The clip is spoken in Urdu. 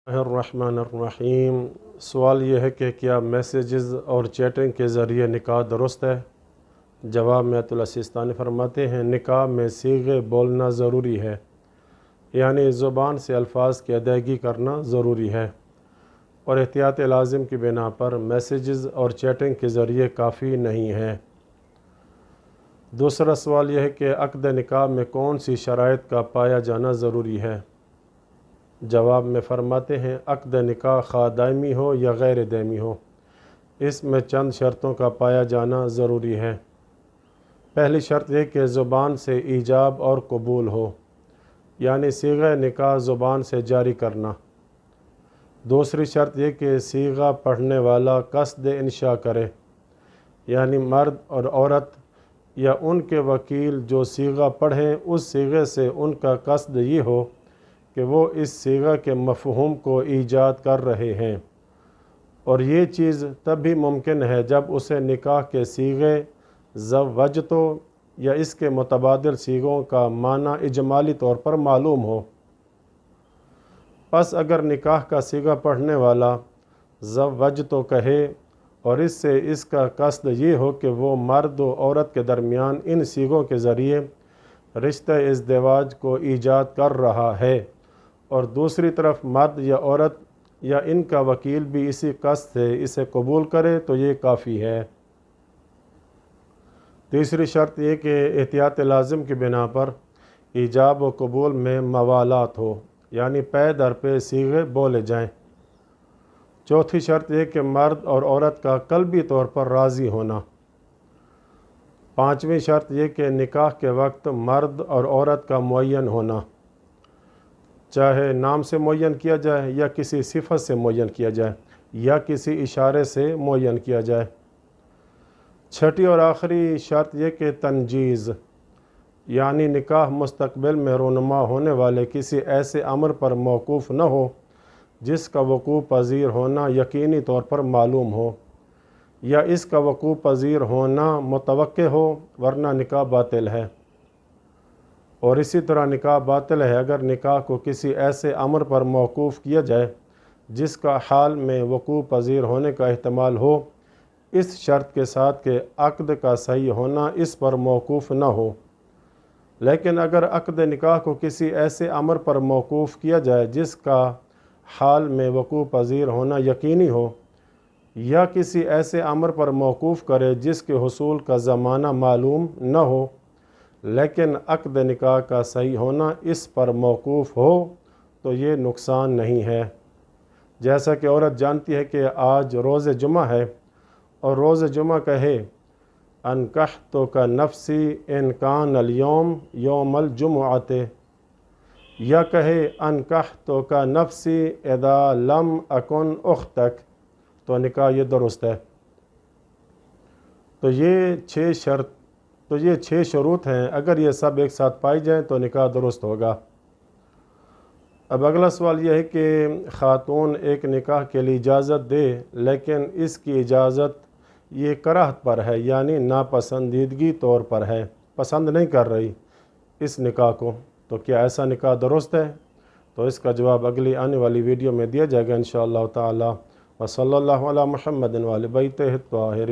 الرحمن الرحیم۔ سوال یہ ہے کہ کیا میسیجز اور چیٹنگ کے ذریعے نکاح درست ہے؟ جواب میں آیت اللہ سیستانی فرماتے ہیں، نکاح میں صیغے بولنا ضروری ہے، یعنی زبان سے الفاظ کی ادائیگی کرنا ضروری ہے، اور احتیاط لازم کی بنا پر میسیجز اور چیٹنگ کے ذریعے کافی نہیں ہے۔ دوسرا سوال یہ ہے کہ عقد نکاح میں کون سی شرائط کا پایا جانا ضروری ہے؟ جواب میں فرماتے ہیں، عقد نکاح خواہ دائمی ہو یا غیر دائمی ہو، اس میں چند شرطوں کا پایا جانا ضروری ہے۔ پہلی شرط یہ کہ زبان سے ایجاب اور قبول ہو، یعنی صیغہ نکاح زبان سے جاری کرنا۔ دوسری شرط یہ کہ صیغہ پڑھنے والا قصد انشاء کرے، یعنی مرد اور عورت یا ان کے وکیل جو صیغہ پڑھیں اس صیغے سے ان کا قصد یہ ہو کہ وہ اس صیغہ کے مفہوم کو ایجاد کر رہے ہیں، اور یہ چیز تب بھی ممکن ہے جب اسے نکاح کے صیغے زوجتو یا اس کے متبادل صیغوں کا معنی اجمالی طور پر معلوم ہو۔ پس اگر نکاح کا صیغہ پڑھنے والا زوجتو کہے اور اس سے اس کا قصد یہ ہو کہ وہ مرد و عورت کے درمیان ان صیغوں کے ذریعے رشتہ ازدواج کو ایجاد کر رہا ہے، اور دوسری طرف مرد یا عورت یا ان کا وکیل بھی اسی قصد سے اسے قبول کرے تو یہ کافی ہے۔ تیسری شرط یہ کہ احتیاط لازم کی بنا پر ایجاب و قبول میں موالات ہو، یعنی پے در پے صیغے بولے جائیں۔ چوتھی شرط یہ کہ مرد اور عورت کا قلبی طور پر راضی ہونا۔ پانچویں شرط یہ کہ نکاح کے وقت مرد اور عورت کا معین ہونا، چاہے نام سے معین کیا جائے یا کسی صفت سے معین کیا جائے یا کسی اشارے سے معین کیا جائے۔ چھٹی اور آخری شرط یہ کہ تنجیز، یعنی نکاح مستقبل میں رونما ہونے والے کسی ایسے امر پر موقوف نہ ہو جس کا وقوع پذیر ہونا یقینی طور پر معلوم ہو، یا اس کا وقوع پذیر ہونا متوقع ہو، ورنہ نکاح باطل ہے۔ اور اسی طرح نکاح باطل ہے اگر نکاح کو کسی ایسے امر پر موقوف کیا جائے جس کا حال میں وقوع پذیر ہونے کا احتمال ہو، اس شرط کے ساتھ کہ عقد کا صحیح ہونا اس پر موقوف نہ ہو۔ لیکن اگر عقد نکاح کو کسی ایسے امر پر موقوف کیا جائے جس کا حال میں وقوع پذیر ہونا یقینی ہو، یا کسی ایسے امر پر موقوف کرے جس کے حصول کا زمانہ معلوم نہ ہو، لیکن عقد نکاح کا صحیح ہونا اس پر موقوف ہو، تو یہ نقصان نہیں ہے۔ جیسا کہ عورت جانتی ہے کہ آج روز جمعہ ہے اور روز جمعہ کہے انکحتک نفسی ان کان الیوم یوم الجمعۃ، یا کہے انکحتک نفسی اذا لم اکن اختک، تو نکاح یہ درست ہے۔ تو یہ 6 شروط ہیں، اگر یہ سب ایک ساتھ پائی جائیں تو نکاح درست ہوگا۔ اب اگلا سوال یہ ہے کہ خاتون ایک نکاح کے لیے اجازت دے لیکن اس کی اجازت یہ کراہت پر ہے، یعنی ناپسندیدگی طور پر ہے، پسند نہیں کر رہی اس نکاح کو، تو کیا ایسا نکاح درست ہے؟ تو اس کا جواب اگلی آنے والی ویڈیو میں دیا جائے گا انشاءاللہ تعالی۔ وصلی اللہ علی محمد وآل بیتہ الطاہرین۔